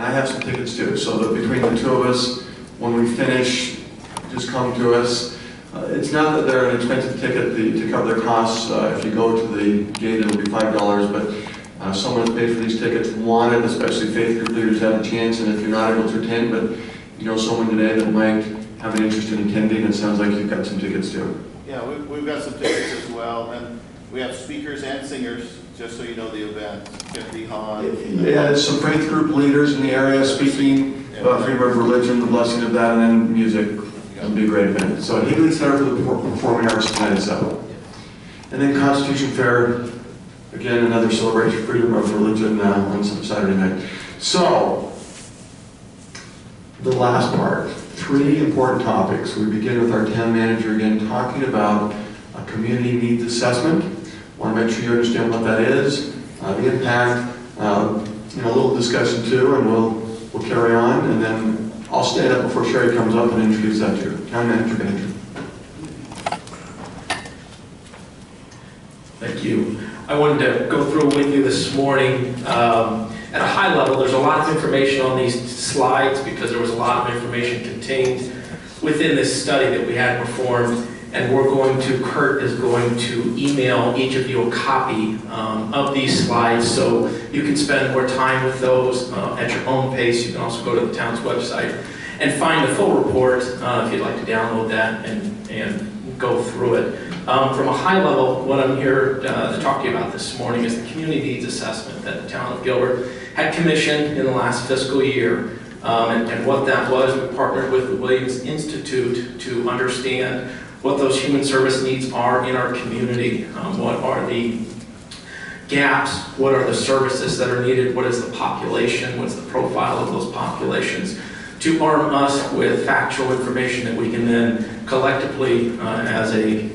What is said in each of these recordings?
I have some tickets too, so that between the two of us, when we finish, just come to us. It's not that they're an expensive ticket to cover their costs. If you go to the gate, it'll be $5, but someone who's paid for these tickets wanted, especially faith group leaders, have a chance, and if you're not able to attend, but you know someone today that might have an interest in attending, it sounds like you've got some tickets too. Yeah, we've got some tickets as well, and we have speakers and singers, just so you know the event. Timothy Hahn. Yeah, there's some faith group leaders in the area speaking about freedom of religion, the blessing of that, and then music. It'll be a great event. So Higley Center for the Performing Arts tonight is up. And then Constitution Fair, again, another celebration of freedom of religion on Saturday night. So, the last part, 3 important topics. We begin with our town manager again talking about a community needs assessment. Want to make sure you understand what that is, the impact, a little discussion too, and we'll carry on, and then I'll stand up before Sherri comes up and introduce that to you. Town manager, Benediction. Thank you. I wanted to go through with you this morning at a high level. There's a lot of information on these slides because there was a lot of information contained within this study that we had performed, and Kurt is going to email each of you a copy of these slides so you can spend more time with those at your own pace. You can also go to the town's website and find the full report if you'd like to download that and go through it. From a high level, what I'm here to talk to you about this morning is the community needs assessment that the town of Gilbert had commissioned in the last fiscal year. And what that was, we partnered with the Williams Institute to understand what those human service needs are in our community. What are the gaps? What are the services that are needed? What is the population? What's the profile of those populations? To arm us with factual information that we can then collectively, as a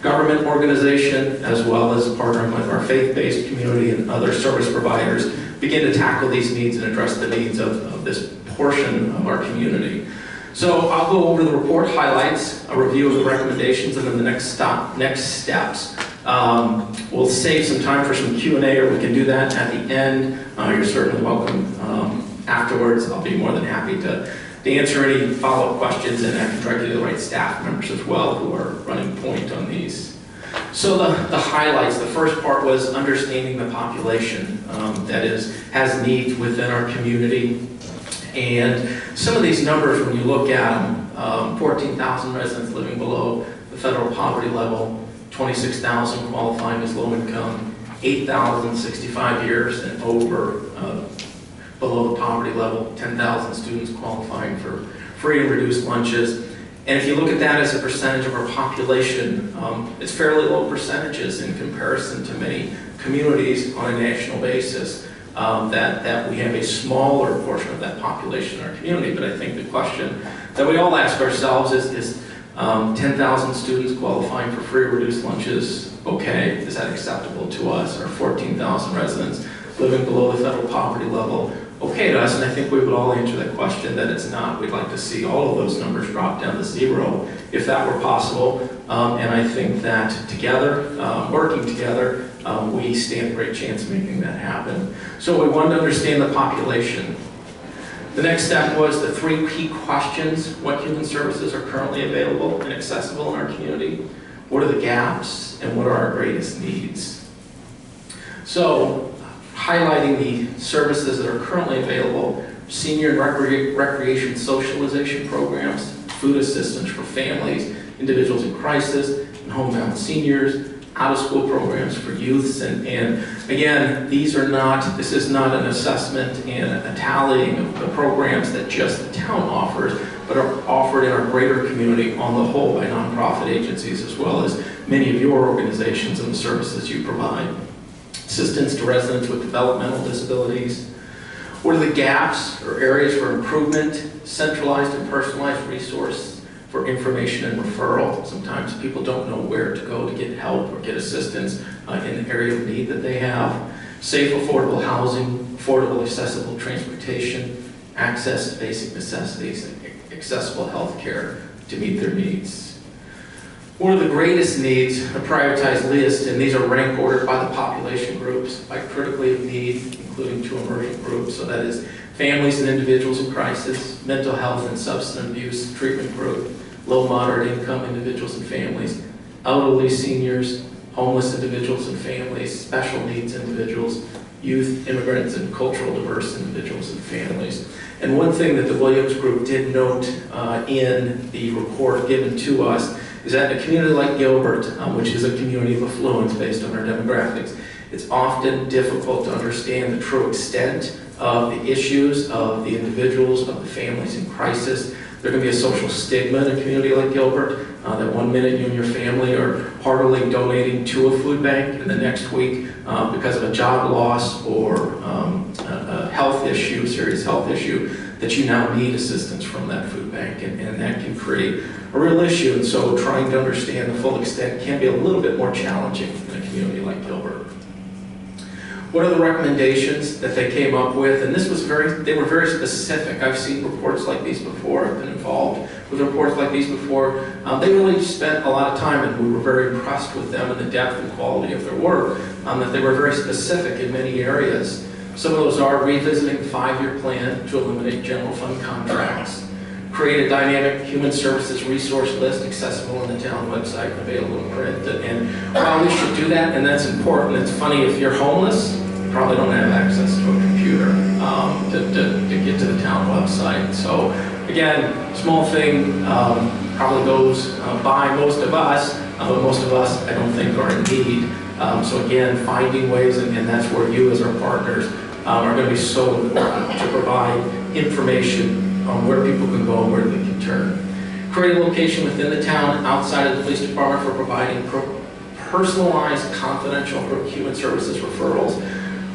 government organization, as well as partnering with our faith-based community and other service providers, begin to tackle these needs and address the needs of this portion of our community. So I'll go over the report highlights, a review of the recommendations, and then the next steps. We'll save some time for some Q&A, or we can do that at the end. You're certainly welcome afterwards. I'll be more than happy to answer any follow-up questions, and I can direct you to the right staff members as well who are running point on these. So the highlights, the first part was understanding the population that has needs within our community. And some of these numbers, when you look at them, 14,000 residents living below the federal poverty level, 26,000 qualifying as low income, 8,000 65 years and over below the poverty level, 10,000 students qualifying for free and reduced lunches. And if you look at that as a percentage of our population, it's fairly low percentages in comparison to many communities on a national basis. That we have a smaller portion of that population in our community. But I think the question that we all ask ourselves is 10,000 students qualifying for free or reduced lunches okay? Is that acceptable to us? Or 14,000 residents living below the federal poverty level okay to us? And I think we would all answer that question that it's not. We'd like to see all of those numbers drop down to 0 if that were possible. And I think that together, working together, we stand a great chance of making that happen. So we wanted to understand the population. The next step was the 3 key questions. What human services are currently available and accessible in our community? What are the gaps? And what are our greatest needs? So, highlighting the services that are currently available: senior and recreation socialization programs, food assistance for families, individuals in crisis, and homebound seniors, out-of-school programs for youths, and again, this is not an assessment and a tallying of the programs that just the town offers, but are offered in our greater community on the whole by nonprofit agencies, as well as many of your organizations and the services you provide. Assistance to residents with developmental disabilities. What are the gaps or areas for improvement? Centralized and personalized resource for information and referral. Sometimes people don't know where to go to get help or get assistance in the area of need that they have. Safe, affordable housing, affordable, accessible transportation, access to basic necessities, and accessible health care to meet their needs. One of the greatest needs, a prioritized list, and these are rank ordered by the population groups, by critically of need, including 2 emergent groups. So that is families and individuals in crisis, mental health and substance abuse treatment group, low moderate income individuals and families, elderly seniors, homeless individuals and families, special needs individuals, youth, immigrants, and cultural diverse individuals and families. And one thing that the Williams Group did note in the report given to us is that in a community like Gilbert, which is a community of affluence based on our demographics, it's often difficult to understand the true extent of the issues of the individuals, of the families in crisis. There can be a social stigma in a community like Gilbert, that one minute you and your family are heartily donating to a food bank, and the next week, because of a job loss or a health issue, serious health issue, that you now need assistance from that food bank, and that can create a real issue. And so trying to understand the full extent can be a little bit more challenging in a community like Gilbert. What are the recommendations that they came up with? And this was they were very specific. I've seen reports like these before. I've been involved with reports like these before. They really spent a lot of time, and we were very impressed with them and the depth and quality of their work, that they were very specific in many areas. Some of those are revisiting the 5-year plan to eliminate general fund contracts, create a dynamic human services resource list accessible on the town website and available in print. And while we should do that, and that's important, it's funny, if you're homeless, you probably don't have access to a computer to get to the town website. So again, small thing, probably goes by most of us, but most of us I don't think are in need. So again, finding ways, and that's where you as our partners are going to be so important to provide information on where people can go and where they can turn. Create a location within the town outside of the police department for providing personalized, confidential human services referrals.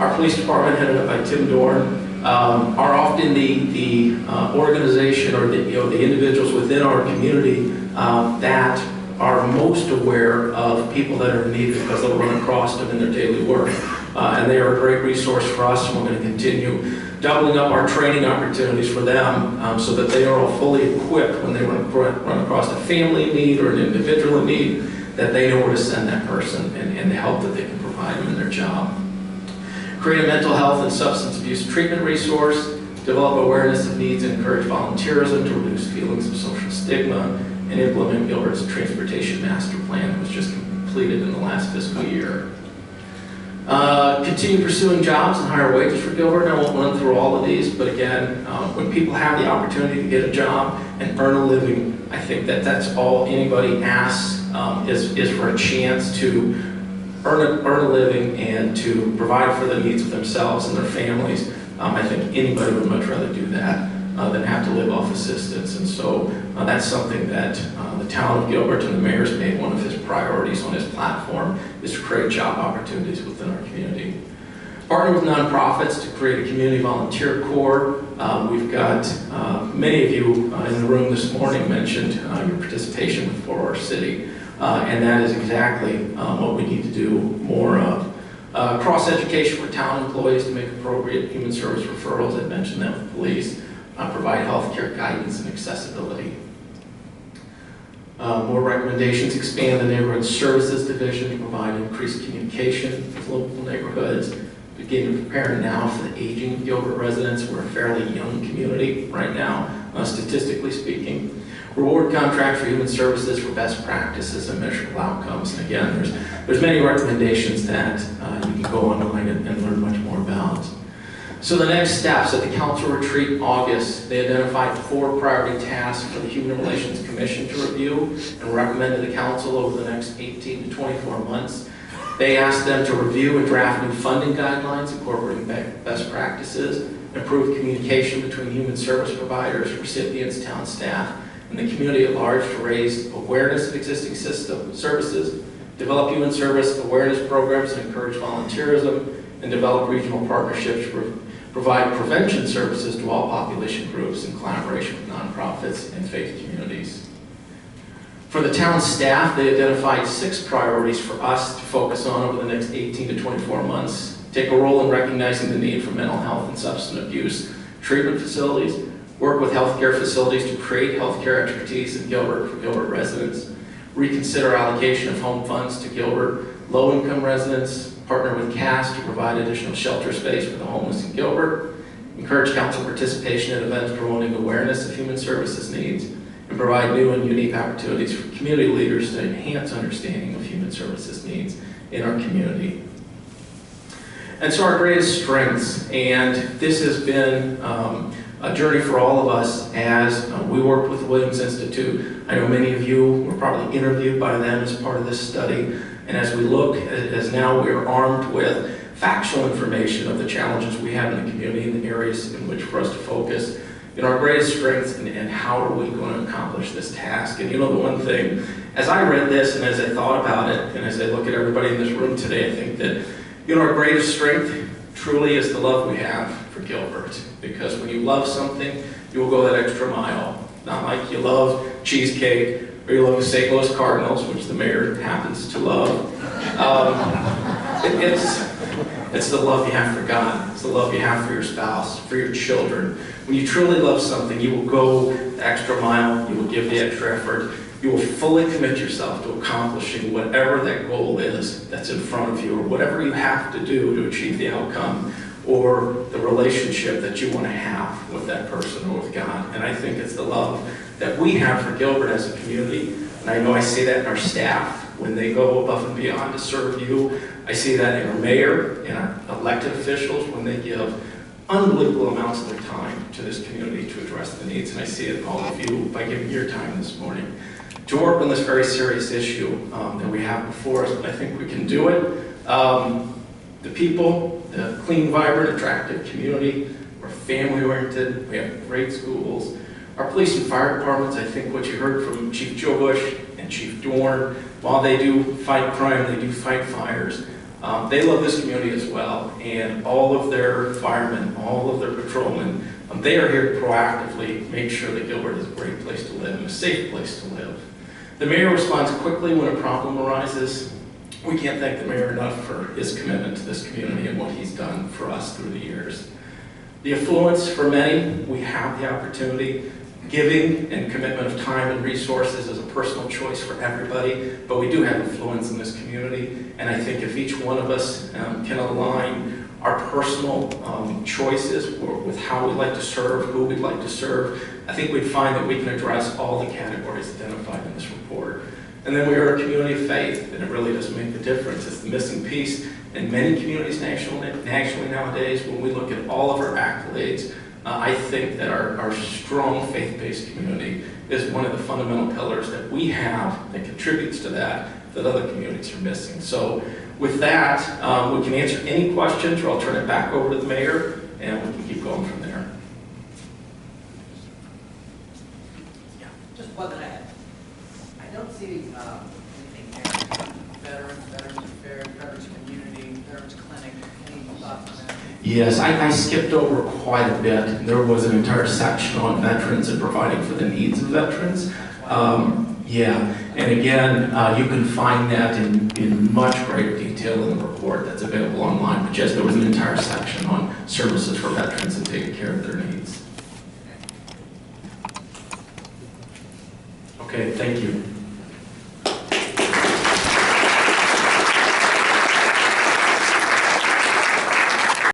Our police department, headed up by Tim Dorn, are often the organization or the individuals within our community that are most aware of people that are in need because they'll run across them in their daily work. And they are a great resource for us, and we're going to continue doubling up our training opportunities for them so that they are all fully equipped when they run across a family in need or an individual in need, that they know where to send that person and the help that they can provide them in their job. Create a mental health and substance abuse treatment resource, develop awareness of needs and encourage volunteerism to reduce feelings of social stigma, and implement Gilbert's transportation master plan that was just completed in the last fiscal year. Continue pursuing jobs and higher wages for Gilbert. I won't run through all of these, but again, when people have the opportunity to get a job and earn a living, I think that that's all anybody asks is for a chance to earn a living and to provide for the needs of themselves and their families. I think anybody would much rather do that than have to live off assistance. And so that's something that the town of Gilbert and the mayor's made one of his priorities on his platform, is to create job opportunities within our community. Partner with nonprofits to create a community volunteer corps. We've got many of you in the room this morning mentioned your participation with For Our City, and that is exactly what we need to do more of. Cross-education for town employees to make appropriate human service referrals. I mentioned that with police. Provide healthcare guidance and accessibility. More recommendations: expand the neighborhood services division to provide increased communication with local neighborhoods. Begin to prepare now for the aging of Gilbert residents. We're a fairly young community right now, statistically speaking. Reward contract for human services for best practices and measurable outcomes. And again, there's many recommendations that you can go online and learn much more about. So the next steps at the council retreat in August, they identified 4 priority tasks for the Human Relations Commission to review and recommend to the council over the next 18 to 24 months. They asked them to review and draft new funding guidelines incorporating best practices, improve communication between human service providers, recipients, town staff, and the community at large to raise awareness of existing services, develop human service awareness programs and encourage volunteerism, and develop regional partnerships to provide prevention services to all population groups in collaboration with nonprofits and faith communities. For the town staff, they identified 6 priorities for us to focus on over the next 18 to 24 months. Take a role in recognizing the need for mental health and substance abuse treatment facilities, work with healthcare facilities to create healthcare expertise in Gilbert for Gilbert residents, reconsider allocation of home funds to Gilbert low-income residents, partner with CAST to provide additional shelter space for the homeless in Gilbert, encourage council participation in events promoting awareness of human services needs, and provide new and unique opportunities for community leaders to enhance understanding of human services needs in our community. And so our greatest strengths, and this has been a journey for all of us as we work with the Williams Institute. I know many of you were probably interviewed by them as part of this study, and as we look, as now we are armed with factual information of the challenges we have in the community and the areas in which for us to focus, our greatest strengths and how are we going to accomplish this task. And the one thing, as I read this and as I thought about it, and as I look at everybody in this room today, I think that our greatest strength truly is the love we have for Gilbert. Because when you love something, you will go that extra mile. Not like you love cheesecake or you love the St. Louis Cardinals, which the mayor happens to love. It's the love you have for God. It's the love you have for your spouse, for your children. When you truly love something, you will go the extra mile, you will give the extra effort, you will fully commit yourself to accomplishing whatever that goal is that's in front of you, or whatever you have to do to achieve the outcome, or the relationship that you want to have with that person or with God. And I think it's the love that we have for Gilbert as a community. And I know I see that in our staff when they go above and beyond to serve you. I see that in our mayor and our elected officials when they give unbelievable amounts of their time to this community to address the needs. And I see it in all of you by giving your time this morning to work on this very serious issue that we have before us. But I think we can do it. The people, the clean, vibrant, attractive community, we're family-oriented, we have great schools. Our police and fire departments, I think what you heard from Chief Jobusch and Chief Dorn, while they do fight crime, they do fight fires, they love this community as well. And all of their firemen, all of their patrolmen, they are here to proactively make sure that Gilbert is a great place to live and a safe place to live. The mayor responds quickly when a problem arises. We can't thank the mayor enough for his commitment to this community and what he's done for us through the years. The affluence for many, we have the opportunity. Giving and commitment of time and resources is a personal choice for everybody, but we do have influence in this community. And I think if each one of us can align our personal choices with how we'd like to serve, who we'd like to serve, I think we'd find that we can address all the categories identified in this report. And then we are a community of faith, and it really doesn't make a difference. It's the missing piece in many communities nationally nowadays. When we look at all of our accolades, I think that our strong faith-based community is one of the fundamental pillars that we have that contributes to that other communities are missing. So with that, we can answer any questions, or I'll turn it back over to the mayor, and we can keep going from there. Yeah, just one that I had. I don't see anything there. Veterans affairs, veterans community, veterans clinic. Any thoughts on that? Yes, I skipped over quite a bit. There was an entire section on veterans and providing for the needs of veterans. Yeah, and again, you can find that in much greater detail in the report that's available online. But yes, there was an entire section on services for veterans and taking care of their needs. Okay, thank you.